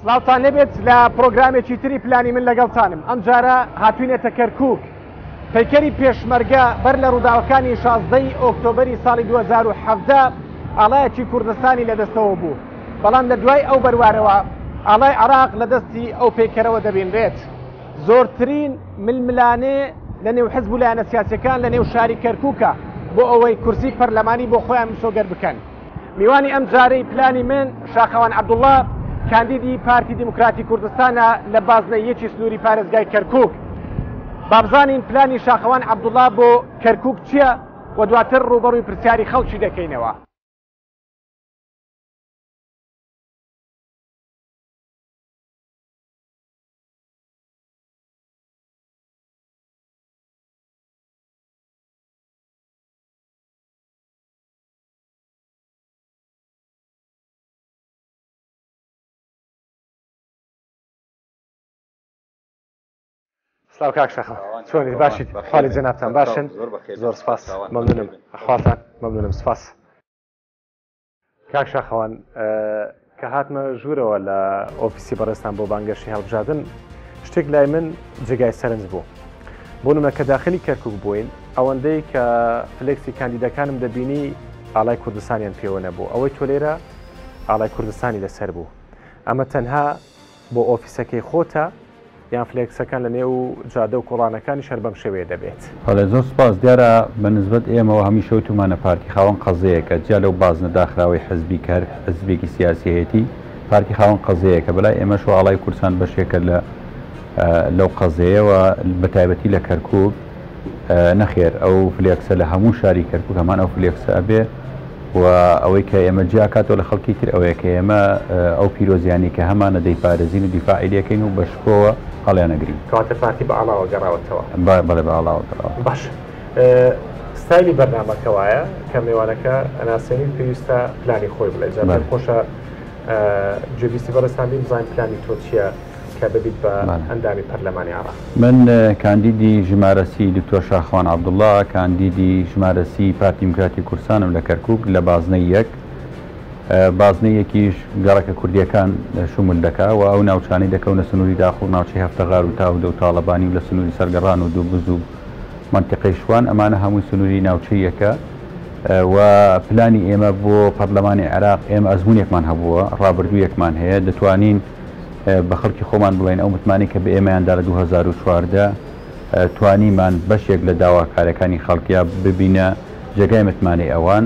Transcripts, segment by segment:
سلااوتان لێبێت لە پرۆگرامێکی تری پلانی من لەگەڵتانم. ئەم جارە هاتوینێتە کەرکووک. پەیکەری پێشمەرگە بەر لە ڕووداوەکانی 16 ئۆکتۆبەری ساڵی 2017 ئاڵایەکی کوردستانی لەدەستەوە بوو. بەڵام لە دوای ئەو بەروارەوە ئاڵای عراق لە دەستی ئەو پێکەرەوە دەبێنرێت. زۆرترین ململانێ لە نێو حزب و لایەنە سیاسیەکان لە نێو شاری کەرکووکە بۆ ئەوەی کورسی پەرلەمانی بۆ خۆیان مسۆگەر بکەن. میوانی ئەم جارەی پلانی من شاخەوان عەبدوڵڵا کاندیدی پارتی دیموکراتی کوردستانە لە بازنەیەکی سنووری پارێزگای کەرکووک. بابزانین پلانی شاخەوان عەبدوڵڵا بۆ کەرکووک چییە و دواتر ڕوبەڕووی پرسیاری خەڵکی دەکەینەوە. سلااو کاک شاخەوان، چۆنی باشیت؟ حاڵی جەنابتان باشن؟ زۆر سپاس، مەمنونم. ئەخواتان مەمنونم، سپاس. کاک شاخەوان، کە هاتمە ژوورەوە لە ئۆفیسی بەڕێستان بۆ بانگەشتی هەڵبژاردن، شتێک لای من جێگای سەرنج بوو. بۆ نمونە کە داخلی کەرکووک بووین، ئەوەندەی کە فلێکسی کاندیدەکانم دەبینی ئاڵای کوردستانیان پێوە نەبوو. ئەوەی تۆ لێرە ئاڵای کوردستانی لەسەر بوو. ئەمە تەنها بۆ ئۆفیسەکەی خۆتە یان فلێکسەکان لە نێو جادە و کۆڵانەکانی شەر بەم شێوەیە دەبێت؟ زۆر سپاس. دیارە بەنسبەت ئێمەوە هەمیشە وتمانە پارتی خاوەن قەزەیەکە، جیا لەو بازنە داخراوی حزبی کار حزبێکی سیاسی هەیەتی پارتی خاوەن قەزەیەکە، بەلای ئێمەش ئاڵای کوردستان بەشێکە لەو قەزەیەوە، بەتایبەتی لە کەرکووک نەخێر ئەو فلێکسە لە هەموو شاری کەرکووک هەمان ئەو فلێکسە ئەبێ و ئەوەی کە ئێمە جیاکاتەوە لە خەڵکی تر ئەوەیە کە ئێمە ئەو پیرۆزیانی کە هەمانە دەیپارێزین و دیفاعی لەکەین و بەشکۆوە هەڵیان نەگرین. کەواتە پارتی بە ئاڵاوە گەڕاوەتەوە. بەڵێ بە ئاڵاوە گەڕاوە. باش. ستایلی بەرنامەکە وایە کە میوانەکە ئەناسێنین پێویستە پلانی خۆی بڵێ. جا پێم خۆشە جێبیستی بەڕێستان بین بزانین پلانی تۆ چییە کە ببیت بە ئەندامی پەرلەمانی عراق. من کاندیدی ژمارەسی دکتۆر شاخەوان عەبدوڵڵا، کاندیدی ژمارەسی پارتی دیموکراتی کوردستانم لە کەرکووک لە بازنەی یەک، بازنەیەکیش گەڕەکە کوردیەکان شومل دەکا و ئەو ناوچانی دەکەونە سنووری داخۆ، ناوچەی هەفتەغار و تاودە و تاڵەبانی و لە سنووری سەرگەڕان و دووبز و منتیقەی شوان، ئەمانە هەمووی سنووری ناوچەیەکە و پلانی ئێمە بۆ پەرلەمانی عێراق ئێمە ئەزموونێکمان هەبووە، ڕابردوویەکمان هەیە، دەتوانین بە خەڵکی خۆمان بڵێن ئەو متمانی کە بە ئێمەیاندا لە 2014 توانیمان بەشێک لە داواکارەکانی خەڵکیە ببینە جێگای متمانی ئەوان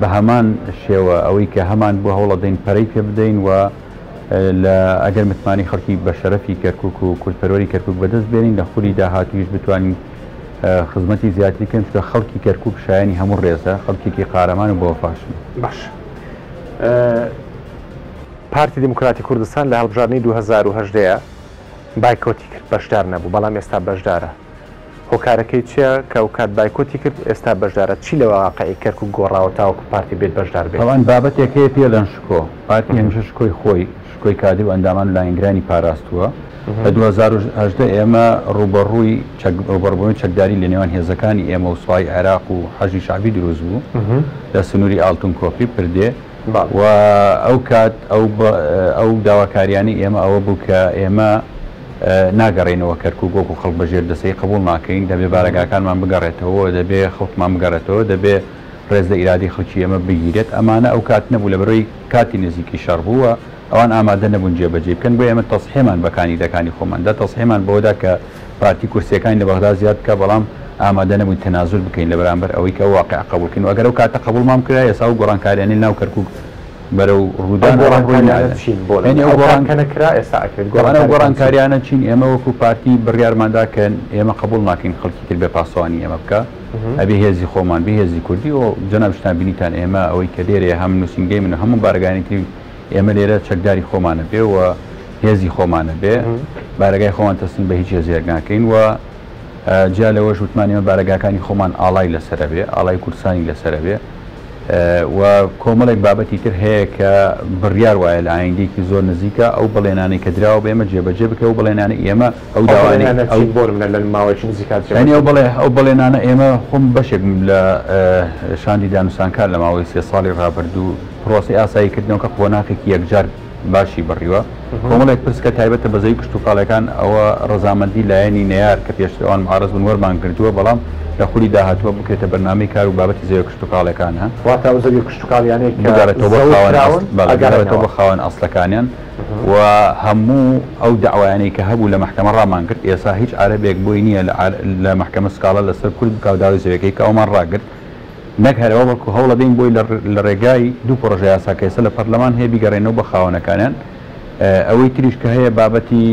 بە هەمان شێوە ئەوەی کە هەمان بۆ هەوڵە دەین پەرەی پێ بدەین و ئەگەر متمانی خەڵکی بە شەرەفی کەرکووک و کورتپەروەری کەرکووک بەدەست بێنین لە خوری داهاتویش بتوانین خزمەتی زیاتری بکەین چونکە خەڵکی کەرکووک شایانی هەموو ڕێزە، خەڵکێکی قارەمان و بۆ وەفاشن. باش. پارتی دیموکراتی کوردستان لە هەڵبژاردنی 2018 بایکۆتی کرد، بەشدار نەبوو، بەڵام ئێستا بەشدارە. هۆکارەکەی چییە کە ئەو کات بایکۆتی کرد ئێستا بەشدارە؟ چی لە واقعی کەرکووک گۆڕاوە تاوەکو پارتی بێت بەشدار بێت؟ ئەوان بابەتێک هەیە پێ لەن شکۆ، پارتی هەمیشە شکۆی خۆی، شکۆی کادر و ئەندامان لاینگرانی پاراستووە. لە 2018 ئێمە ڕوبەڕبوونی چەکداری لە نێوان هێزەکانی ئێمە و سوپای عێراق و حەزی شعبی دروست بوو لە سنووری ئاڵتون کۆپی پردێ و ئەو کات ئەو داواکاریانی ئێمە ئەوە بوو کە ئێمە ناگەڕێنەوە کەرکووک وەکو خەڵک بەژێر دەسەی قبول ناکەین، دەبێ بارەگاکانمان بگەڕێتەوە، دەبێ خەڵکمان بگەڕێتەوە، دەبێ ڕێز لە ئیرادی خەڵکی ئێمە بگیرێت. ئەمانە ئەو کات نەبوو لە بەرەوەی کاتی نزیکی شەڕ بووە، ئەوان ئامادە نەبوون جێبەجێ بکەن، بۆ ئێمە تەسحیمان بە کاندیدەکانی خۆماندا، تەسحیمان بەوەدا کە پارتی کورسیەکانی لە بەغدا زیاد بکە، بەڵام ئامادە نەبوون تەنازول بکەین لە بەرامبەر ئەوەی کە واقع قبولکەین. و ئەگەر ئەو کاتە قبولمان کرا ئێستا و گۆڕانکاریانی ناو کەرکووک بەرەو ڕوودان گۆڕانکاریانە چین. ئێمە وەکو پارتی بڕیارماندا کە ئێمە قبول ناکەین خەڵکی تر بێ پاسوانی ئێمە بکە، ئەبێ هێزی خۆمان بێ هێزی کوردی و جەناب شتان بینیتان ئێمە ئەوەی کە لێرە هەم نووسینگەی من هەموو بارگانی تری ئێمە لێرە چەکداری خۆمانە بێ و هێزی خۆمانە بێ، بارگای خۆمان تەسلیم بە هیچ هێزێک ناکەین و جا لەوەش وتمانی ئێمە بارگاکانی خۆمان ئاڵای لەسەرە بێ، ئاڵای کوردستانی لەسەرە بێ و کۆمەڵێک بابەتی تر هەیە کە بڕیار وایە لە ئایندێکی زۆر نزیکە ئەو بەڵێنانەی کە دراوە بێمە جێبەجێ بکە و بەڵێنانە ئێمە ئەو داوانەی ئەو بەڵێنانە ئێمە خۆم بەشێک لە شاندی دانووسانکار لە ماوەی 3 ساڵی ڕابردوو پرۆسی ئاساییکردنەوە کە قۆناغێکی یەکجار باشی بڕیوە کۆمەڵێک پرسکە تایبەتە بەزەی کشتتوکاڵەکان ئەوە ڕزامەندی لایەنی نەیار کە پێشتەوان معارەز بن وەرمان کردووە بەڵام لە خولی داهاتوە بکرێتە بەرنامەی کار و بابەتی زەوی کشتتوکاڵەکان ها واتە زەوی کشتتوکاڵیانەیە بگارێتەوە بە خاوەن ئەسلەکانیان و هەموو ئەو داوایانەی کە هەبوو لە محکەمە ڕامان کرد ئێستا هیچ عارەبێک بۆی نییە لە محکەمە سکاڵە لەسەر کورد بکاوداوی زەویەکەی کە ئەومان ڕاگرت نەک هەرەوە بەڵکو هەوڵە بین بۆی لە ڕێگای دوو پرۆژە یاساکەیسە لە پەرلەمان هەیە بیگەڕێنەوە بە خاوەنەکانیان ئەوەی تریش کە هەیە بابەتی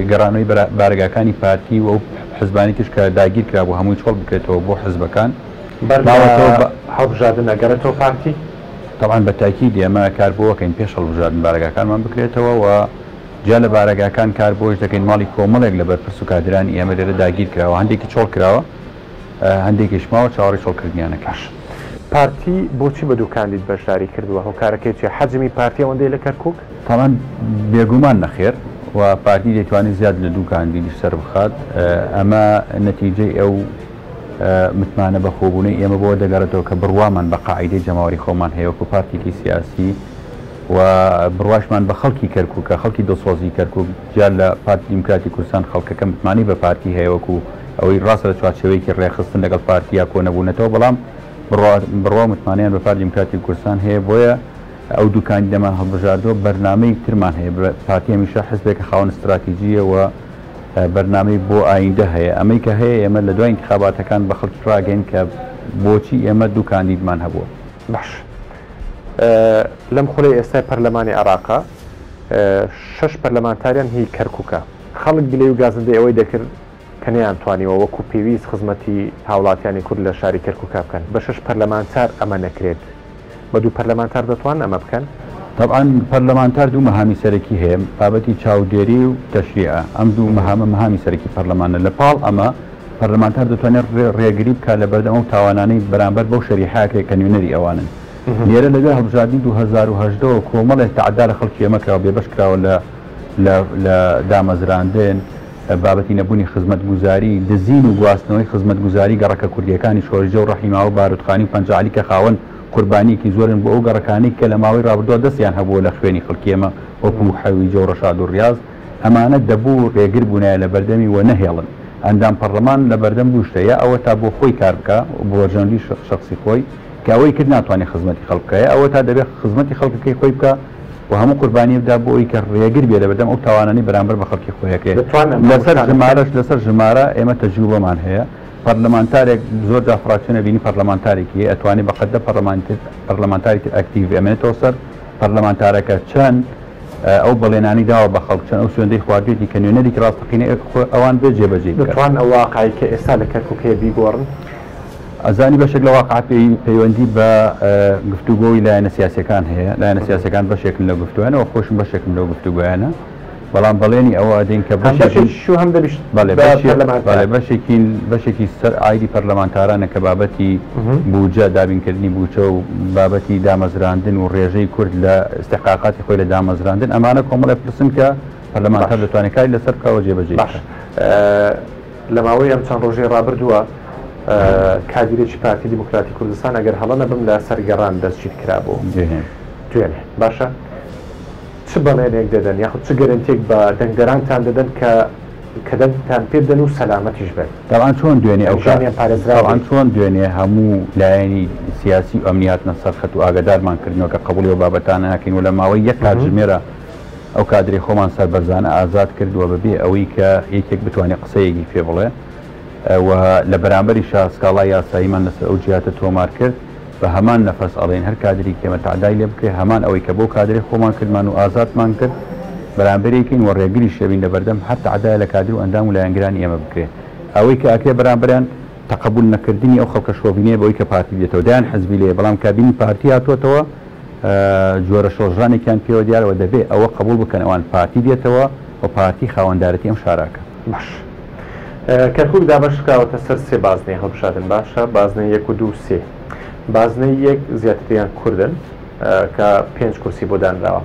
گەڕانەوەی بارگاکانی پارتی و حزبانی تش کە داگیر کرابوو هەمووی چۆڵ بکرێتەوە بۆ حزبەکان هەڵبژاردن ئەگەرێتەوە پارتی طبعا بە تاکید ئێمە کار بۆکەین پێش هەڵبژاردن بارگاکانمان بکرێتەوە و جا لە بارگاکان کار بۆش دەکەین ماڵی کۆمەڵێک لەبەر پرس و کادرانی ئێمە لێرە داگیر کراوە هەندێکی چۆڵ کراوە هەندێکیش ماوە چاوەڕی چۆڵکردنیانەکەش پارتی بۆچی بە دوو کاندید بەشداری کردووە هۆکارەکەی چێ حەجمی پارتی ئەوەندەی لە کەرکووک تاوان بێگومان نەخێر و پارتی دەتوانێت زیاد لە دوو کاندیدی سەر بخات ئەمە نەتیجەی ئەو متمانە بەخۆبوونەی ئێمە بۆ دەگەڕێتەوە کە بڕوامان بە قاعیدەی جەماوەری خۆمان هەیەوەکو پارتیکی سیاسی و بڕواشمان بە خەڵکی کەرکووکە خەڵکی دۆسۆزی کەرکووک جا لە پارتی دیموکراتی کوردستان خەڵکەکە متمانی بە پارتی هەیەوەکو ئەوەی ڕاستە لە چوارچێوەیەکی ڕێخستن لەگەڵ پارتیا کۆ نەبوونەتەوە بەڵام بڕوا متمانیان بە پارتی دیموکراتی کوردستان هەیە بۆیە ئەو دوو کاندیدەمان هەڵبژاردووە بەرنامەی ترمان هەیە پارتی هەمیشە حزبێکە خاوەن استراتیژیە و بەرنامەی بۆ ئایندە هەیە ئەمەی کە هەیە ئێمە لە دوای انتخاباتەکان بە خەڵکی ڕاگەین کە بۆچی ئێمە دوو کاندیدمان هەبووە باش لەم خولەی ئێستای پەرلەمانی عێراقا 6 پەرلەمانتاریان هی کەرکووکە خەڵک گلەی و گازندەی ئەوەی دەکرد کە نەیانتوانیەوە وەکو پێویست خزمەتی هاوڵاتیانی کورد لە شاری کەرکووکە بکەن بە 6 پەرلەمانتار ئەمە نەکرێت بە دوو پەرلەمانتار دەتوان ئەمە بکەن طبعا پەرلەمانتار دوو مەهامی سەرەکی هەیە بابەتی چاودێری و تەشریعە ئەم دوو مەهامی سەرەکی پەرلەمانە لە پاڵ ئەمە پەرلەمانتار دەتوانێت ڕێگری بکات لە بەردەم ئەو تاوانانەی بەرامبەر بەو شەریحەکێک کە نوێنەری ئەوانن لێرە لەگەڵ هەڵبژاردننی 2010 کۆمەڵێک تعدا لە خەڵکی ئێمە کراوە بێبەش کراوە لە دامەزراندن بابەتی نەبوونی خزمەت گوزاری دزین و گواستنەوەی خزمەت گوزاری گەڕەکە کوردیەکانی شۆرجە و ڕەحیماوە بارودخانی و پەنجعلی کە خاوەن قوربانیەکی زۆرن بۆ ئەو گەڕەکانی کە لە ماوەی ڕابردووە دەستیان هەبووە لە خوێنی خەڵکی ئێمە وەکو حەویجە و ڕەشاد و ڕیاز ئەمانە دەبوو ڕێگر بوونایە لە بەردەمی و نەهێڵن ئەندام پەرلەمان لە بەردەم بوشتەیە ئەوە تا بۆ خۆی کار بکە بۆ وەرژەندی شخصی خۆی کە ئەوەی کرد ناتوانێت خزمەتی خەڵکەیە ئەوە تا دەبێت خزمەتی خەڵکەکەی خۆی بکە و هەموو قوربانی بدا بۆ ئەوی کە ڕێگر بێ لە بەردەم ئەو تاوانانی بەرامبەر بە خەڵکی خۆیەکەی لەسەر ژمارە ئێمە تەجروبەمان هەیە پەرلەمانتارێک زۆر جا فراکسیۆنە بینی پەرلەمانتارێکی ئەتوانێت بە قەدە پەرلەمانتاری ئەکتیڤ ئەمێنێتەوە سەر پەرلەمانتارەکە چەند ئەو بەڵێنانی داوە بە خەڵک چەند ئەو سوێندەی خواردوێتی کە نوێنەرێکی ڕاستەقینە ئەوان بێ جێبەجێ دەتوان ئەو واقعی کە ئێستا لە کەرکووکەیە بیگۆڕن ئەزانی بەشێک لە واقع پەیوەندی بە گفتوگۆی لایەنە سیاسەکان هەیە لایەنە سیاسەکان بەشێکن لە گفتوانەوە خۆشم بەشێکم لەو گفتوگویانە بەڵام بەڵێنی ئەوە دەین کە بەشێکی سەر ئایدی پەرلەمانتارانە کە بابەتی بوجە دابینکردنی بوچە و بابەتی دامەزراندن و ڕێژەی کورد لە استحقاقاتی خۆی لە دامەزراندن ئەمانە کۆمەڵێک پرسن کە پەرلەمانتار دەتوانێت کاری لەسەر بکەوە جێبەجێ لە ماوەی ئەم چەند ڕۆژەی ڕابردووە کادیرێکی پارتی دیموکراتی کوردستان ئەگەر هەڵە نەبم لە سەرگەڕان دەستگیر کرابوو توێنێ باشە چ بەڵێنێک دەدەن یاخود چ گەرنتێک بە دەنگدەرانتان دەدەن کە دەنگتان پێ بدەن و سەلامەتیش بێت دەڵان چۆن دوێنێ ئەوژانیان پارێزراوان چۆن دوێنێ هەموو لایەنی سیاسی و ئەمنیاتنە سەرخەت و ئاگادارمان کردنەوە کە قبولی و بابەتانە ناکەین و لە ماوەی یەک کاتژمێرە ئەو کادری خۆمان سەربەرزانە ئازاد کردووە بەبێ ئەوەی کە یەکێک بتوانێت قسەیەکی پێ بڵێ و لە بەرامبەری شاسکاڵای یاساییمان لەسەر ئەو جیاتە تۆمار کرد بە هەمان نەفەس ئەڵێن هەر کادری کێمە تعدای لێ بکرێ هەمان ئەوەی کە بۆ کادری خۆمان کردمان و ئازادمان کرد بەرامبەرێکین و ڕێگری شەبین لە بەردەم هەر تعدای لە کادر و ئەندام و لایەنگرانی ئێمە بکرێت ئەوەی کە ئەکرێ بەرامبەریان تەقبول نەکردنی ئەو خەڵکە شۆبینێ بەوەی کە پارتی دێتەوە دایان حەزبی لێ بەڵام کابینی پارتی هاتووەتەوە جۆرە شۆژانێکیان پێوە دیارەوە دەبێت ئەوە قبول بکەن ئەوان پارتی دێتەوە و پارتی خاوەندارەتی ئەم شاراکە باش کەرکووک دابەشکراوەتە سەر سێ بازنەی هەڵبژاردن باشە بازنەی 1 و 2 و 3 بازنەی 1 زیاتریان کوردن کە 5 کورسی بۆ دانراوە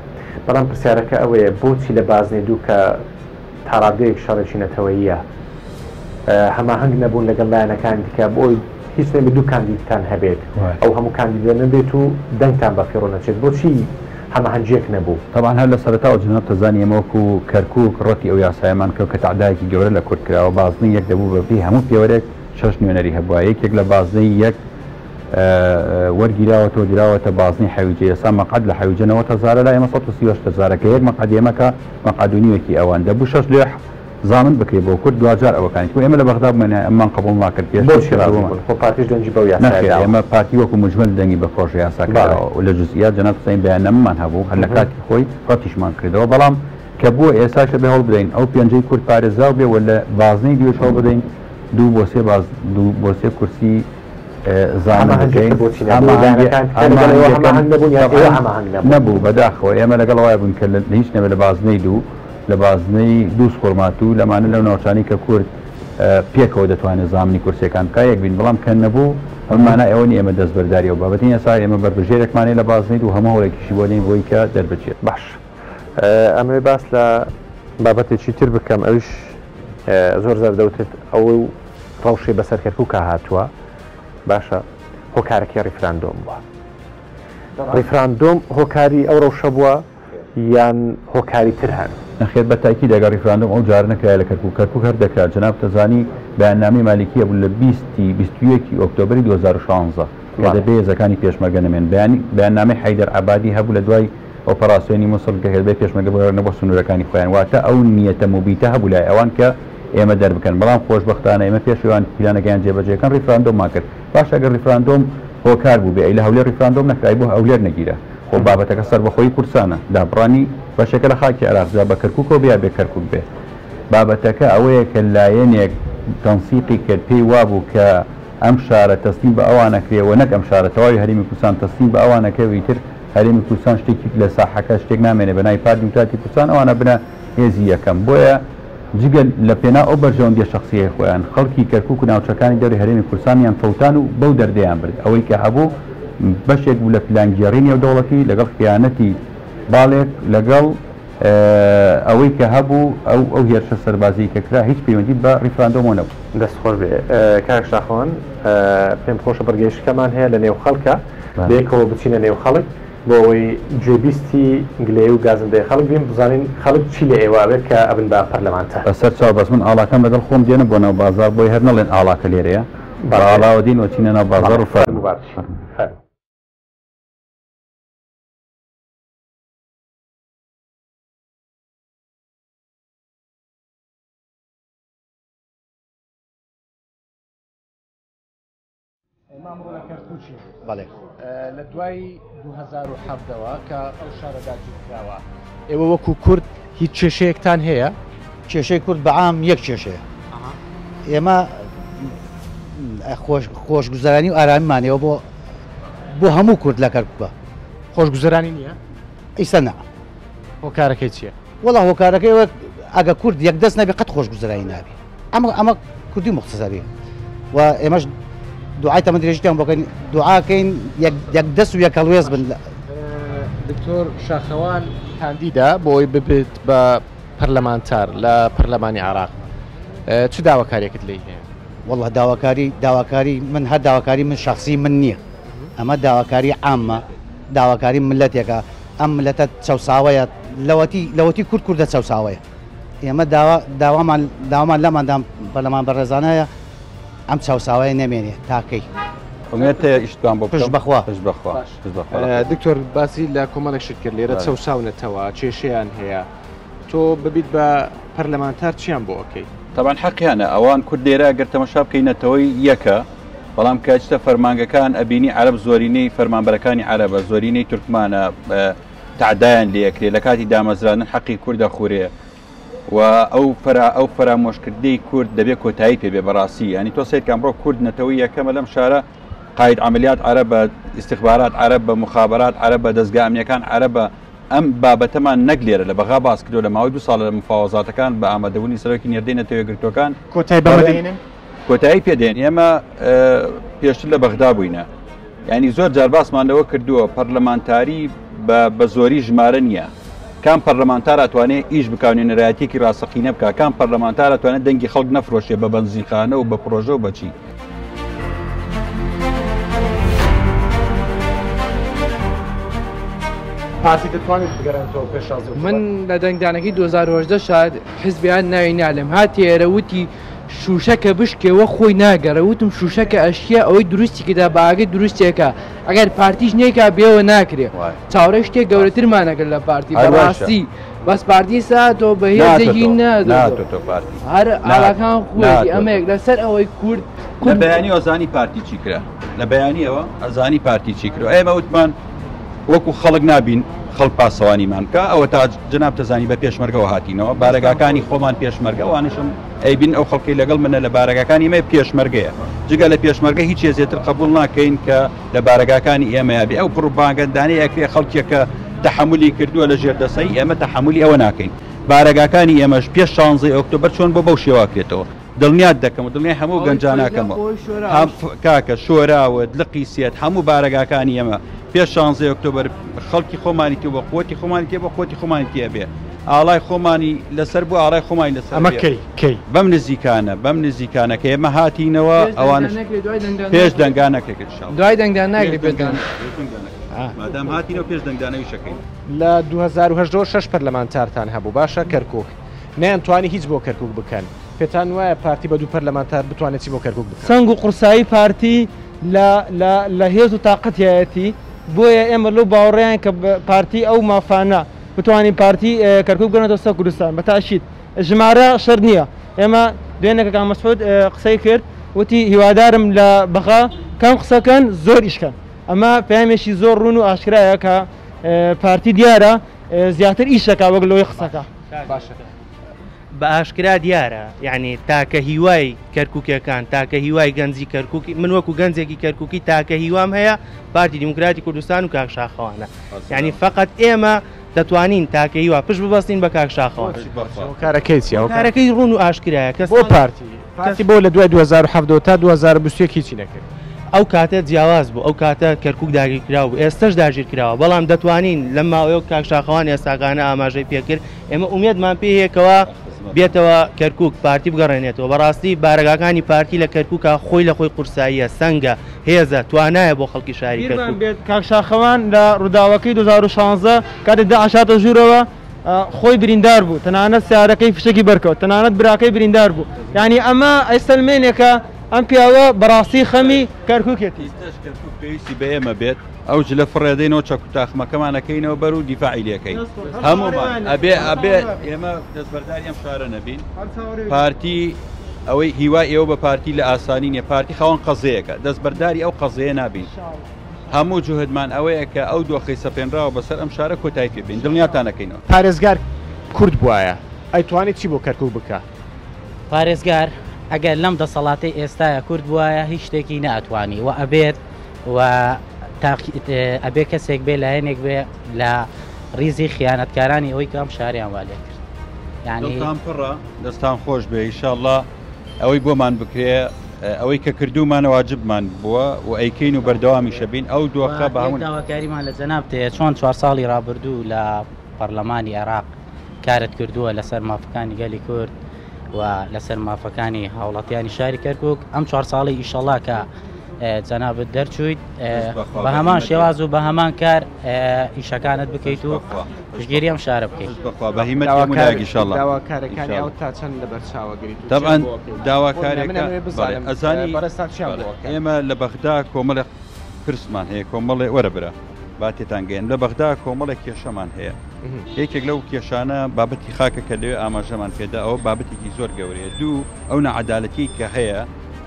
بەڵام پرسیارەکە ئەوەیە بۆچی لە بازنەی دوو کە تاڕادەیەک شەڕێکی نەتەوەییە هەماهەنگ نەبوون لەگەڵ لایەنەکانی دیکە بۆی هیچ نەبێت دوو کاندیدتان هەبێت ئەو هەموو کاندیدە نەبێت و دەنگتان بە فێڕۆ نەچێت بۆچی هەماهەنگیەک نەبوو. طبعا هەر لە سەرەتاوە جناب تەزانی ئێمەوەکو کەرکووک ڕەتی ئەو یاسایەمان کە تەعدایەکی گەورە لە کورد کراوە بازنەی یەک دەبوو بەپێی هەموو پێوەرێک 6 نوێنەری هەبووە یەکێک لە بازنەی یەک وەرگیراوەتەوە دیراوەتە بازنی حەویجە ئێستا مەقعد لە حەویجە 90,000 لا ئێمە 138,000 کە یەک مەقعد ئێمەکە مەقعدونیوەکی ئەوان دەبوو 6 لێ زانن بکرێت بۆ کورد دوجار ئەوەکانی ئێمە لە بەغدا بمێنە ئەممان قبول ناکرد پێش دەنجی بەو یاسا ئێمە پارتی وەکو مجمل دەنگی بە خۆش یاساکارەوە و لە جزئیات جەناب حوسێن بەیانەمەمان هەبوو هەر لە کاتی خۆی ڕەتیشمان کردەوە بەڵام کە بووە ئێستاشە بێ هەڵ بدەین ئەو پێنجەی کورد پارێزراو بێ وە لە بازنەی دوێش هەڵ بدەین 2 بۆ 3 کورسی نەبوو بەداخەوە ئێمە لەگەڵ وای بوون کە هیچ نەبێ لە بازنەی لە بازنەی دوو سپۆرمات و لەمانە لەو ناوچانی کە کورد پێکەوە دەتوانێت زامنی کورسەکان کا یەک بین بەڵام کە نەبوو ئەمانە ئەوە ئێمە دەستبەرداری و بابەتی ئێستا ئێمە بەربژێرێکمانێ لە بازنەی و هەموو هەوڵێکیشی بۆ لێن بۆی کە دەربچێت باش ئەمێ باس لە بابەتێکی تر بکەم ئەوش زۆر زار دەوتێت ئەو ڕەوشەی بەسەر کەرکووک هاتووە باشە هۆکارێکی ڕیفراندۆم بووە ڕیفراندۆم هۆکاری ئەو ڕەوشە بووە یان هۆکاری تر هەن نەخێت بە تاکی دەگە ڕیفراندۆم ئەو جار نەکرای لە کەرکووک هەر دەکرات جەناب تەزانی بەیاننامەی مالیکیە بوو لە 21 ئۆکتۆبری 2016 کە دەبێ هێزەکانی پێشمەرگە نەمێن بەیاننامەی حەیدەر عەبادی هەبوو لە دوای ئۆپەراسیۆنی مووسڵ کە هێزبەی پێشمەرگە بڕێنە بۆ سنوورەکانی خۆیان واتە ئەو نیەتە موبیتە هەبوو لای ئەوان کە ئێمە دەربکەن بەڵام خۆشبەختانە ئێمە پێشەوەیان پیلانەکەیان جێبەجێکەن ڕیفراندۆم کرد باش ئەگەر ڕیفراندۆم هۆکار بوو بێ لە هەولێر ڕیفراندۆم نەکرای بۆ هەولێر نەگیرە خۆ بابەتەکە سەر بەخۆی کورسانە دابڕانی بەشێکە لە خاکی عێراق بە کەرکووکەوە بیا بێ کەرکووک بێ بابەتەکە ئەوەیە کە لایەنێک تەنسیقی کرد پێی وابوو کە ئەم شارە تەسلیم بە ئەوانەکرێەوە نەک ئەم شارە تەواوی هەرێمی کوردستان تەسلیم بە ئەوانەکەوی تر هەرێمی کوردستان شتێکی لە ساحەکە شتێک نامێنێ بەنای پارتی وتاتی کوردستان ئەوانە بنە هێزی یەکەم بۆیە جگەل لە پێنا ئەو بەرژەوەندیە شخصیە خۆیان خەڵکی کەرکووک و ناوچەکانی دەوری هەرێمی کوردستانیان فەوتان و بەو دەردەیان برد ئەوەی کە هەبوو بەشێک بوو لە پلانگێڕینی و دەوڵەتی لەگەڵ خیانەتی باڵێک لەگەڵ ئەوەی کە هەبوو ئەو هێرشە سەربازی کە کرا هیچ پەیوەندی بە ڕیفراندۆمەوە نەبوو دەستخۆش بێ کاک شاخۆن پێم خۆشە بەرگەیشتەکەمان هەیە لە نێو خەڵکە بەیەکەوە بچینە نێو خەڵک بۆ ئەوەی گوێبیستی گلێ و گازندەی خەڵک بین بزانین خەڵک چی لە ئێوابێت کە ئەبن بە پەرلەمانتە بەسەر چاو بەس من ئاڵاکەم لەگەڵ خۆم دێنە بۆ ناو بازار بۆی هەر نەڵێن ئاڵاکە لێرەیە باڵاوە دین و چینە ناو بازار و ئێمەمڕۆ لە کەرکووچی بەڵێ لە دوای 2007ەوە کە ئەو شارە داگیرکراوە ئێوە وەکو کورد هیچ کێشەیەکتان هەیە؟ کێشەی کورد بەعام یەک کێشەیە ئێمە خۆشگوزەرانی و ئارامیمانەوە بۆ هەموو کورد لە کەرکووکە خۆشگوزەرانی نییە؟ ئیسە نە هۆکارەکەی چییە؟ وەڵا هۆکارەکەیەوە ئەگە کورد یەک دەست نەبێ قەت خۆشگوزەرانی نابێ ئەمە کوردی مختصەبێ و ئێمەش دوعای تەمە درێژیان بۆکەین دوعاکەین یەک دەست و یەک هەڵوێز بن دکتۆر شاخەوان کاندیدا بۆی ببێت بە پەرلەمانتار لە پەرلەمانی عێراق چ داواکاریەکەت لێ هەیە؟ وەڵا داواکاری من هەر داواکاری من شخصی من نییە ئەمە داواکاری عامە داواکاری ملەتێکە ئەم ملەتە چەساوەیە لەوەتی کوردە چەساوەیە ئێمە داوامان لەماندام پەرلەمان بەڕێزانەیە ئەم چاوساوای نەمێنێ تاکەی ئیشتوان بۆ پشت بەخوا دکتۆر باسی لە کۆمەڵێکشت کرد لێرە چەساونەتەوە کێشەیان هەیە تۆ ببیت بە پەرلەمانتار چیان بۆ ئۆکەی تەبان حەقیانە ئەوان کورد لێرە گەر تەماشا بکەینەتەوەی یەکە بەڵام کاتچتە فەرمانگەکان ئەبینی عەرەب زۆرینەی فەرمانبەرەکانی عەرەبە زۆرینەی تورکمانە تعدایان لێکرێ لە کاتی دامەزرانن حەقی کوردە خوورێ و ئەو فرامۆشکردەی کورد دەبێت کۆتایی پێبێ بەڕاستی ینی تۆ سێت کامڕۆ کورد نەتەوەی یەکەمە لەم شارە قاید عملیات عەرەبە استخبارات عەرەبە مخابرات عەرەبە دەستگا ئەمنیەکان عەرەبە ئەم بابەتەمان نەک لێرە لە بەغا باس کردو لە ماوەی 2 ساڵ لە مفاوەزاتەکان بە ئامادەبوونی سەرۆکی نێردەی نەتەوەی گرتوەکان کۆتایی پێدێن ئێمە پێشتر لە بەغدا بووینە ینی زۆر جار باسمان لەوە کردووە پەرلەمانتاری بە زۆری ژمارە نییە کام پەرلەمانتار ئەتوانێت ئیش بکاونێ نەرایەتێکی ڕاستەقینە بکە کام پەرلەمانتار ئەتوانێت دەنگی خەڵک نەفرۆشێ بە بەنزیخانە و بە پرۆژە و بەچی پارتی دەتوانێت بگەڕێنەوە پێش 16 من لە دەنگدانەکەی 2010 شاد حزبیان ناوی نالم هاتی ئێرەوتی شوشەکە بشکێوە خۆی ناگەڕە وتم شوشەکە ئەشیە ئەوەی دروستی کەدا باگەی دروستێکە ئەگەر پارتیش نێکا بێەوە ناکرێ چاوەڕێ شتێک گەورەترمانەگەر لە پارتی بەڕاستی بەس پارتی ساتۆ بەهێزێکی هەر ئاڵاکان خۆی ئەمەیەک لەسەر ئەوەی کورد لە بەیانی ئەزانی پارتی چی کرا لە بەیانی ئەوە ئەزانی پارتی چی کرد ئێمە وتمان وەکو خەڵک نابین خەڵک پاسەوانیمان کە ئەوە تا جناب تەزانی بە پێشمەرگەوە هاتینەوە بارەگاکانی خۆمان پێشمەرگە وانشم ئەیبین ئەو خەڵکی لەگەڵ منە لە بارەگاکانی ئێمە پێشمەرگەیە جگە لە پێشمەرگە هیچ هێزێتر قبول ناکەین کە لە بارەگاکانی ئێمە یابێ ئەو پڕۆپاگەندانەیە ئەکرێ خەڵکێکە تەحملی کردووە لە ژێردەسەی ئێمە تەحملی ئەوە ناکەین بارەگاکانی ئێمەش پێش 16 ئۆکتۆبەر چۆن بۆ بەو شێواکرێتەوە دڵنیات دەکەم و دڵنیای هەموو گەنجاناکەمەوە کاکە شۆراوە دڵقی سێت هەموو بارەگاکانی ئێمە پێش 16 ئۆکتۆبر خەڵکی خۆمانی تێ بە قوتی خۆمانی تێ بە قوتی خۆمانی تێ بێ ئاڵای خۆمانی لەسەر بوو ئاڵای خۆمانی لەسەر ئەمە کەی بەم نزیکانە کە ئێمە هاتینەوە ئەوانش پێش دەنگانەکەێت دوای دەنگدان ناگری پێدان مادام هاتینەوە پێش دەنگدانەوی شەکەین لە 2006 پەرلەمانتارتان هەبوو باشە کەرکک نەیانتوانی هیچ بۆ کەرکک بکەن پێتان وایە پارتی بە دوو پەرلەمانتار بتوانێت چی بۆ کەرکک بکەن سنگ و قورسایی پارتی لە هێز و تااقەتایەتی بۆیە ئێمە لەو باوەڕیان کە پارتی ئەو مافانە بتوانین پارتی کەرکک بگەنێتەوە سەر کوردستان بەتاشید ژمارە شەر نییە ئێمە دوێنێکە مەسعود قسەی کرد وتی هیوادارم لە بەخا کەم قسەکەن زۆر ئیشکەن ئەمە پامێکی زۆر ڕوون و ئاشکرایە کە پارتی دیارە زیاتر ئیشەکە وەک لەوەی قسەکە باشە بە ئاشکرا دیارە یعنی تاکە هیوای کەرکووکەکان تاکە هیوای گەنجی کەرکووکی من وەکو گەنجێکی کەرکووکی تاکە هیوام هەیە پارتی دیموکراتی کوردستان و کاکشاخەوانە یعنی فقط ئێمە دەتوانین تاکە هیوا پشت ببەستین بە کاکشاخەوان کارەکەی ڕوون و ئاشکرایە کەس بۆ پارتی بۆ لە دوای 2007 تا 2021 هیچی نەکرد ئەو کاتە جیاواز بوو ئەو کاتە کەرکک داگیرکرا بوو ئێستش داگیر کراوە بەڵام دەتوانین لە ماوەیە کاکشاخەوان ئێستاکانە ئاماژەی پێکرد ئێمە ئومێدمان پێیەکەوە بێتەوە کەرکک پارتی بگەڕێنێتەوە بەڕاستی بارەگاکانی پارتی لە کەرککە خۆی لە خۆی قورساییە سەنگە هێزە توانایە بۆ خەڵکی شاری بێت کاکشاخەوان لە ڕووداوەکەی 2016 کاتێک داعشاتە ژوورەوە خۆی بریندار بوو تەنانەت سیارەکەی فشێکی بەرکەوت تەنانەت براکەی بریندار بوو یعنی ئەمە ئەیسەلمێنێکە ئەم پیاوە بەڕاستی خەمی کەرکووکێتی پێویستی بە ئێمە بێت ئەو لە فڕێدەینەوە چەکوتاخمەکەمانەکەینەوە بەر و دیفاعی لەکەین هەمومان ئەبێ ئێمە دەستبەرداری ئەم شارە نەبین پارتی ئەوەی هیوای ئێوە بە پارتی لە ئاسانی نیە پارتی خاوەن قەزەیەەکە دەستبەرداری ئەو قەزەیە نابین هەموو جوهدمان ئەوەیە کە ئەو دۆخەی سەپێنراوە بەسەر ئەم شارە کۆتایی پێبین دڵنیاتانەکەینەوە پارێزگار کورد بواە ئەیتوانێت چی بۆ کەرکک بکە پارێزگار ئەگەر لەم دەسەڵاتی ئێستاە کورد بواە هیچ شتێکی ناتوانی و ئەبێت و ئەبێ کەسێک بێ لایەنێک بێ لە ریزی خیانەتکارانی ئەوەی کام شاریان والێ کرد یعنی پڕە دەستان خۆش بێ ئینشاءالله ئەوەی بۆمان بکرێ ئەوەی کە کردومانە واجبمان بووە و ئەیکەین و بەردەوامی شەبین ئەو دۆخە بە هەموو داواکاریمان لە جەناب تێ چۆن 4 ساڵی ڕابردوو لە پەرلەمانی عێراق کارت کردووە لەسەر مافەکانی گەلی کورد و لەسەر مافەکانی هاوڵاتیانی شاری کەرکک ئەم 4 ساڵی ئیشەڵا کە جەنابەت دەرچوویت بە هەمان شێواز و بە هەمان کار ئیشەکانت بکەیت و پشتگیری ئەم شارە بکەیت داواکارەکانی ئەو تا چەند لە بەرچاوەگریت طبعاً داواکارێکە ئەزانی ئێمە لە بەغدا کۆمەڵێک پرسمان هەیە کۆمەڵێ وەرە برە با تێتانگەێن لە بەغدا کۆمەڵێک کێشەمان هەیە یەکێک لەو کێشانە بابەتی خاکە کە لەوێ ئاماژەمان پێدا ئەوە بابەتێکی زۆر گەورەیە دوو ئەو نەعەدالەتی کە هەیە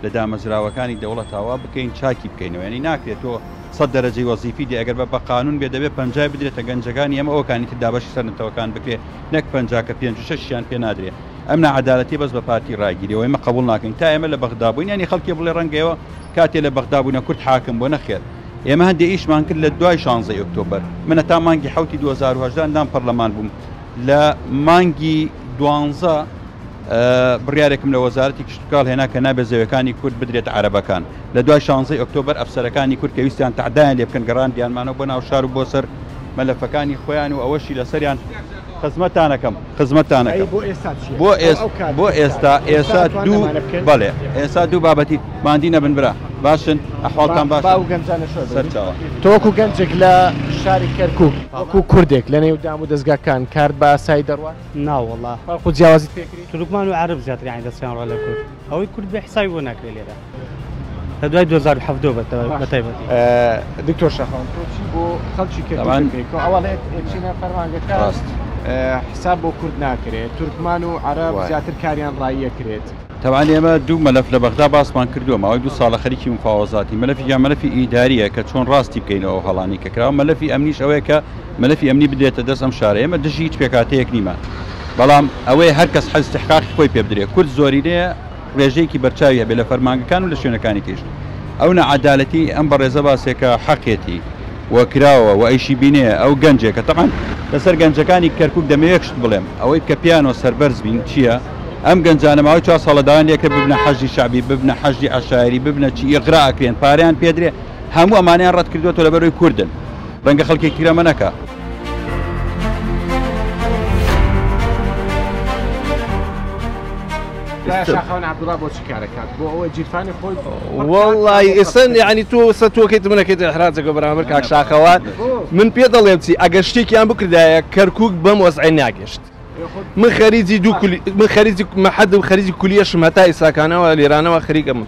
لە دامەزراوەکانی دەوڵەتەوە بکەین چاکی بکەینەوە ینی ناکرێتەوە 100 دەرەجەی وەزیفی دی ئەگەر بە قانون بێ دەبێت 50 بدرێتە گەنجەکانی ئەمە ئەوکانی تر دابەشی سەرنەتەوەکان بکرێت نەک 50 کە 56یان پێ نادرێت ئەم نەعەدالەتی بەس بە پارتی ڕاگیریەوە ئێمە قبول ناکەین تا ئێمە لە بەغدا بووین ینی خەڵکی بڵێ ڕەنگەوە کاتێ لە بەغدا بوونە کورد حاکم بۆ نەخێر ئێمە هەندێک ئیشمان کرد لە دوای 16 ئۆکتۆبەر منە تا مانگی 2018 نام پەرلەمان بووم لە مانگی 12 بڕیارێکم لە وەزارەتی کشتتوکاڵ هێنا کە نابێت زەویەکانی کورد بدرێت عەرەبەکان لە دوای 16 ئۆکتۆبەر ئەفسەرەکانی کورد کە ویستیان تعدایان لێ بکەن گەڕاندیانمانەوە بۆ ناو شار و بۆ سەر مەلەفەکانی خۆیان و ئەوەشی لەسەریان خزمەتانەکەم خزمەتانەکەم بۆ ئێستا دوو بەڵێ ئێستا دوو بابەتی ماندینە بنبرا باشن ئەحواڵتان باش باو گەنجانە سەرچاوە تۆکو گەنجێک لە شاری کەرکووک وەکو کوردێک لە نێو دام و دەستگاکان کارت بە ئاسایی دەڕوات ناوەڵا خۆ جیاوازی پێکری تورکمان و عرب زیاتر یانی دەستیان ڕۆ لە کورد ئەوەی کورد بە حسابی بۆ ناکرێت لێرە لە دوای 2017 بەتایبەتی دکتۆر شەخان تۆچی بۆ خەڵکی کردکۆ ئەوڵێت چینە فەرمانگەکە حساب بۆ کورد ناکرێت تورکمان و عرب زیاتر کاریان ڕاییەکرێت تەوان ئێمە دوو مەلەف لە بەغدا باسمان کردووە ماوەی 2 ساڵە خەریکی مفاوەزاتی مەلەفی مەلەفی ئیداریە کە چۆن ڕاستی بکەینەوە هەڵانی کە کراوە مەلەفی ئەمنیش ئەوەیە کە مەلەفی ئەمنی بدرێتە دەست ئەم شارە ئێمە دژی هیچ پێکاتەیەک نیمان بەڵام ئەوەیە هەر کەس حەز استحقاقی خۆی پێ بدرێت کورد زۆرینەیە ڕێژەیەکی بەرچاوی هەبێت لە فەرمانگەکان و لە شوێنەکانی کەشت ئەو نەعەدالەتی ئەم بەڕێزە باسێکە حەقێتی وەکراوە و ئەیشی بینێ ئەو گەنجێکە تەقەن لەسەر گەنجەکانی کەرکووک دەمەوێکشت بڵێم ئەوەی کە پیانۆ سەربەرز بین چییە؟ ئەم گەنجانە ماوەی 4 ساڵەداوان لێکە ببنە حەجی شعبی ببنە حەجی عەشایری ببنە چی ئیغراءکرێن پاریان پێدرێ هەموو ئەمانیان ڕەت کردوێتەوە لەبەرەوەی کوردن ڕەنگە خەڵکێکی کرەمە نەکە شاخەوان عەبدوڵڵا بۆچی کارەکات بۆ ئەوە جیرفانی خۆی وەڵڵی ئێستا یعنی تۆ سەتۆکەیت منەکەیت حراجەکە بەرامبەر کاک شاخەوان من پێ دەڵێم چی ئەگەر شتێکیان بکردایە کەرکووک بەم وەزعی ناگەشت من خەریجی من خەریجی مەحەد و خەریجی کولیەشم هەتا ئێساکانەوە لێرانەوە خەریکەم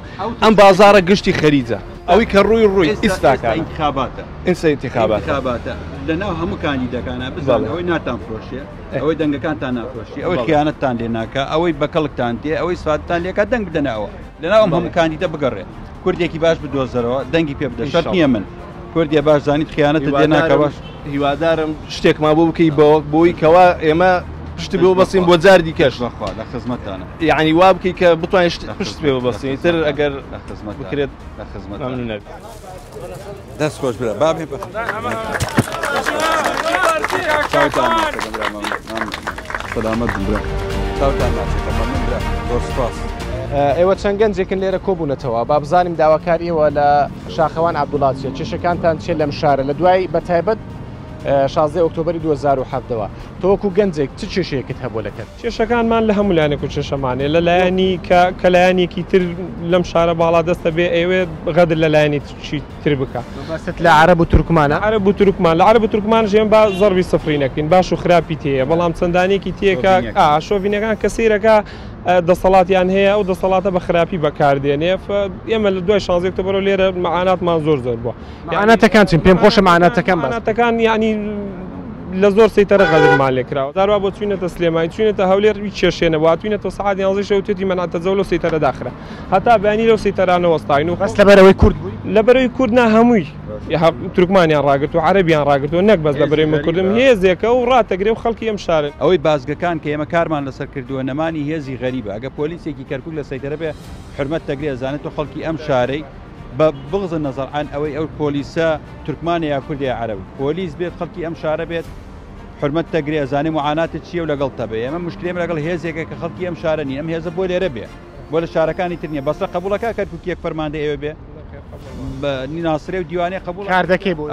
ئەم بازارە گشتی خەریجە ئەوەی کە ڕووی ئیستاکان انتخاباتە ئینسا انتخاباتە لەناو هەموو کاندیدەکانە بزان ئەوەی ناتان فرۆشیە ئەوەی دەنگەکانتان نافرۆشی ئەوەی خیانەتتان لێ ناکە ئەوەی بەکەڵکتان تێ ئەوەی سواتتان لێکە دەنگ بدەنەوە لەناو هەموو کاندیدە بگەڕێت کوردێکی باش بدۆزەرەوە دەنگی پێ بدە شەرت نییە من کوردی باش زانیت خیانەتە دێ ناکە باش هیوادارم شتێکمان بۆ بکەی بۆی کەوا ئێمە پشتی بۆ بەسین بۆ جاردی کەش لە خزمەتانە یعنی وا بکەی کە بتوانین پشت پێ بەسین تر ئەگەر بکرێت لە خزمەت دەست خۆش برە بابێ سەلامەت برە چاوتان ناچێتە مەمنون برە زۆر سوپاس ئێوە چەند گەنجێکن لێرە کۆبوونەتەوە با بزانیم داواکاریەوە لە شاخەوان عەبدوڵڵا چیە کێشەکانتان چێ لەم شارە لە دوای بەتایبەت 16 ئۆکتۆبری 2017 تۆ وەکو گەنجێک چ کێشەیەکت هەبوو لەکەت کێشەکانمان لە هەموو لایەنێک و کێشەمانێ لە لایەنی کە لایەنێکی تر لەم شارە باڵا دەستە بێ ئێوێ غەدر لە لایەنی تر بکە بەست لە عەرەب و تورکمانە عەرەب و تورکمان لە عەرەب و تورکمان ژێن با زەربی سفری نەکەین باش و خراپی تەیە بەڵام چەندانێکی تێکە شۆڤینەکان کە سەیرەکە دەسەڵاتیان هەیە ئەو دەسەڵاتە بە خراپی بەکاردێنێ ئێمە لە دوای 16 ئۆکتۆبر لێرە معاناتمان زۆر بووە معاناتەکان چین پێم خۆشە معاناتەکان یعنی لە زۆر سەیتەرە غەدرمان لێکراوە داوا بۆ چوینەتە سلێمانی چوینەتە هەولێر کێشێنەوە توینەتە سەعات 11 شەوتێتی مەناتە جەو لە سەیتەرە داخرا هەتا بەیانی لەو سەیتەرانە وەستاین و بەس لەبەرەوەی کورد لەبەرەوەی کورد نا هەمووی تورکمانیان ڕاگرت و عەرەبیان ڕاگرتووە نەک بەس لەبەرەوەی من کوردم هێزێکە و ڕاتەگرێ و خەڵکی ئەم شارن ئەوەی بازگەکان کە ئێمە کارمان لەسەر کردووە نەمانی هێزی غەریبە ئەگە پۆلیسێکی کەرکووک لە سەیتەرە بێ حرمەت دەگرێ زانێت و خەڵکی ئەم شارەی بە بغض النظر عن ئەوەی ئەو پۆلیسە تورکمانە یا کوردی یا عەرەبی پۆلیس بێت خەڵکی ئەم شارە بێت حرمەت دەگرێ زانێ معاناتت چییە و لەگەڵ تەبێ ئێمە مشکلێمە لەگەڵ هێزێکە کە خەڵکی ئەم شارە نیە ئەم هێزە بۆ لێرە بێ بۆ لە شارەکانی تر نیە بەسە قبولەکە کەرکووکیەک فەرماندە ئێوە بێ ناسرێ و دیوانێ قبول کار دەکەی بۆ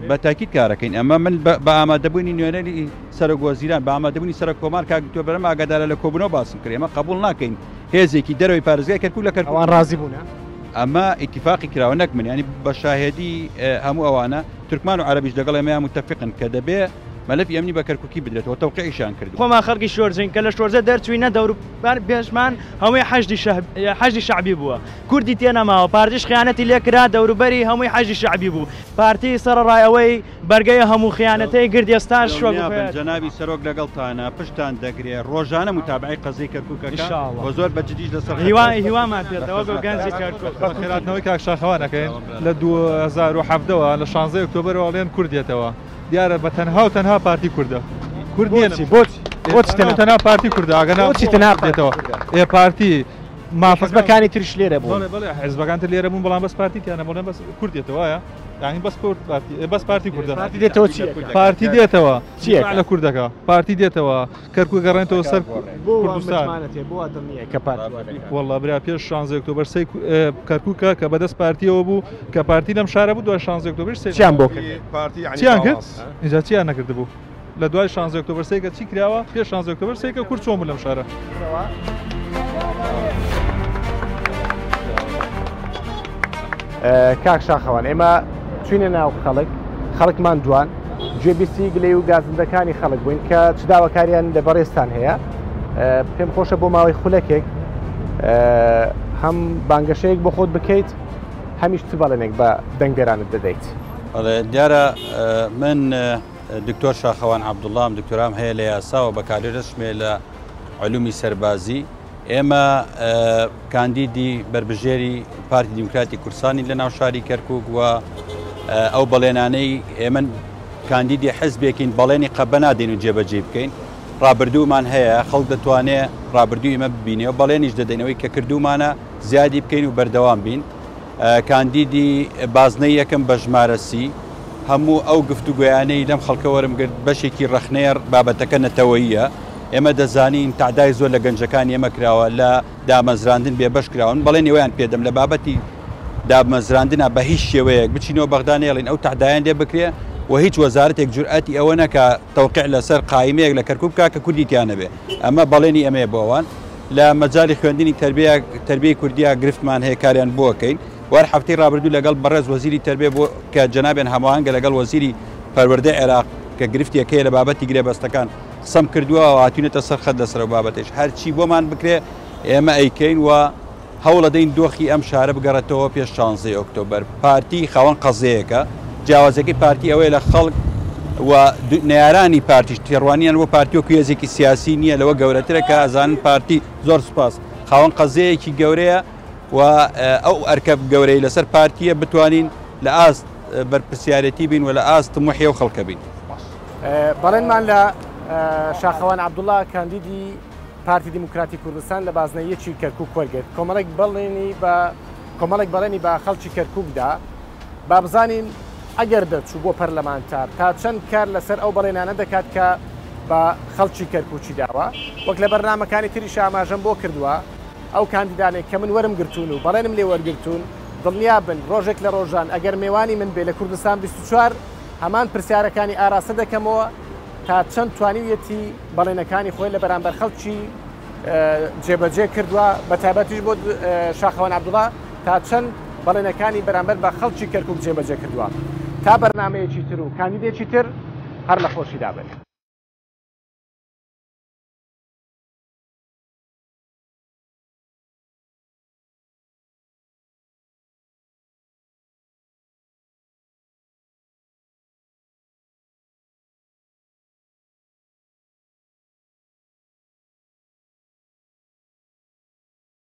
بە تاکید کارەکەین ئەمە من بە ئامادەبوونی نوێنەری سەرۆکوەزیران بە ئامادەبوونی سەر کۆمار کاکتۆ بەرەم ئاگادارە لە کۆبوونەوە باسم کرد ئێمە قبول ناکەین هێزێکی دەرەوەی پارێزگای کەرکووک لە کەرکووک ڕازی بوون ئەمە ئیتیفاقی کراوە نەک من ینی بە شاهێدی هەموو ئەوانە تورکمان و عەرەبیش لەگەڵ ئێمە متفقن کە دەبێ مەلەفی ئەمنی بە کەرکووکی بدرێتەوە تەوقیعیشان کرد خۆمان خەڵکی شۆرجین کە لە شۆرجە دەرچوینە دەوروبەر بێژمان هەمووی حەجی شعبی بووە کوردی تێنەماوە پارتیش خیانەتی لێکرا دەوروبەری هەمووی حەجی شعبی بوو پارتی سەرڕایەوەی بەرگەی هەموو خیانەتەی گردێستان شۆ جەنابی سەرۆک لەگەڵتانە پشتان دەگرێت ڕۆژانە متابعی قەزەی کەرکووکەکە بە زۆر بەجددیش لەسەر هیوامان پێێتەوە بۆ گەنجی کەرکووک خێراتنەوەی کاک شاخەوانەکەین لە 2017ەوە لە 16 ئۆکتۆبرەوە ئەڵێن کوردێتەوە دیارە بە تەنها و تەنها پارتی کووردە کوردی بۆچی تەنها پارتی کووردە ئاگەناوچی تەنابێتەوە پارتی مافەزبەکانی تریش لێرە بوو حیزبەکان تر لێرە بوون بەڵام بەس پارتییانە بۆ بەس کوردێتەوە یعنی بەس پارتی کووردە پارتی دێتەوە لە کوردەکە پارتی دێتەوە کەرکووک گەڕێنەوە سەر کوردستان وەڵڵا برا پێش 16 ئۆکتۆبر کەرکووکە کە بەدەست پارتیەوە بوو کە پارتی لەم شارە بوو 16 ئۆکتۆبر چیان بۆ چیان کرد اینجا چیان نەکرد بوو لە دوای 16 ئۆکتۆبەر سێکە چی کراوە پێش 16 ئۆکتۆبەر سێکە کورد چۆن بوو لەم شارە کاک شاخەوان ئێمە چوینە ناو خەڵکمان دوان گوێبیستی گلەی و گازندەکانی خەڵک بووین کە چ داواکاریان لە بەڕێستان هەیە پێم خۆشە بۆ ماوەی خولەکێک هەم بانگەشەیەک بۆ خۆت بکەیت هەمیش چ بەڵێنێک بە دەنگبێرانت دەدەیت دیارە من دکتۆر شاخەوان عەبدوڵڵام دکتۆرام هەیە لە یاساوە بەکارێژمێ لە علومی سەربازی ئێمە کاندیدی بربژێری پارتی دیموکراتی کوردستانی لە ناو شاری کەرکووک و ئەو بەڵێنانەی ئێمە کاندیدی حزبێکین بەڵێنی قەبە نادەین و جێبەجێ بکەین ڕابردوومان هەیە خەڵک دەتوانێت ڕابردوو ئێمە ببینێ و بەڵێنیش دەدەینەوەی کە کردومانە زیادی بکەین و بەردەوام بین کاندیدی بازنەی یەکەم بە ژمارەسی هەموو ئەو گفتوگویانەی لەم خەڵکە وەرمگرت بەشێکی ڕەخنەیە بابەتەکە نەتەوەییە ئێمە دەزانین تعدای زۆر لە گەنجەکان ئێمە کراوە لە دامەزراندن بێبەش کراون بەڵێنی ویان پێدەم لە بابەتی دامەزراندنە بە هیچ شێوەیەک بچینەوە بەغدانێڵین ئەو تعدایان لێ بکرێ و هیچ وەزارەتێک جورئەتی ئەوە نەکە تەوقیع لەسەر قایمەیەک لە کەرکووک بکە کە کوردیتیانە بێ ئەمە بەڵێنی ئەمەیە بۆەوان لە مەجای خوێندنی تربیەی کوردیا گرفتمان هەیە کاریان بۆکەین وار هەفتەی ڕابردوو لەگەڵ بەڕێز وەزیری تربیە بۆ کە جەنابێن هەماهەنگە لەگەڵ وەزیری پەروەردەی عێراق کە گرفتیەکەی لە بابەتی گرێبەستەکان قسەم کردووە و هاتوونێتە سەر خەت لەسەر بابەتش هەرچی بۆمان بکرێ ئێمە ئەیکەین و هەوڵە دەین دۆخی ئەم شارە بگەڕێتەوە پێش 16 ئۆکتۆبەر پارتی خاوەن قەزەیەکە جیاوازەکەی پارتی ئەوەیە لە خەڵک و نێرانی پارتیش تێڕوانیان وە پارتی و کوێزێکی سیاسی نییە لەوە گەورەترە کە ئازانن پارتی زۆر سوپاس خاوەن قەزەیەکی گەورەیە و ئەو ئەرکەب گەورەی لەسەر پارتیە بتوانین لە ئاست بەرپرسیارەتی بین و لە ئاست طموحیە و خەڵکە بین بەڵێنمان لە شاخەوان عەبدوڵڵا کاندیدی پارتی دیموکراتی کوردستان لە بازنەیەکی کەرکووک وەرگرت کۆمەڵێک بەڵێنی بە خەڵکی کەرکووکدا با بزانین ئەگەر دەچوو بۆ پەرلەمانتار تا چەند کار لەسەر ئەو بەڵێنانە دەکات کە بە خەڵکی کەرکووکی داوە وەک لە بەرنامەکانی تریش ئاماژەم بۆ کردووە ئەو کاندیدانێک کە من وەرم گرتوون و بەڵێنم لێ وەرگرتوون دڵنیا بن ڕۆژێک لە ڕۆژان ئەگەر میێوانی من بێ لە کوردستان 24 هەمان پرسیارەکانی ئاراستە دەکەمەوە تا چەند توانیویەتی بەڵێنەکانی خۆی لە بەرامبەر خەڵکی جێبەجێ کردووە بە تایبەتیش بۆ شاخەوان عەبدوڵڵا تا چەند بەڵێنەکانی بەرامبەر بە خەڵکی کەرکووک جێبەجێ کردووە تا بەرنامەیەکی تر و کاندیدێکی تر هەر لە خۆشیدا بن.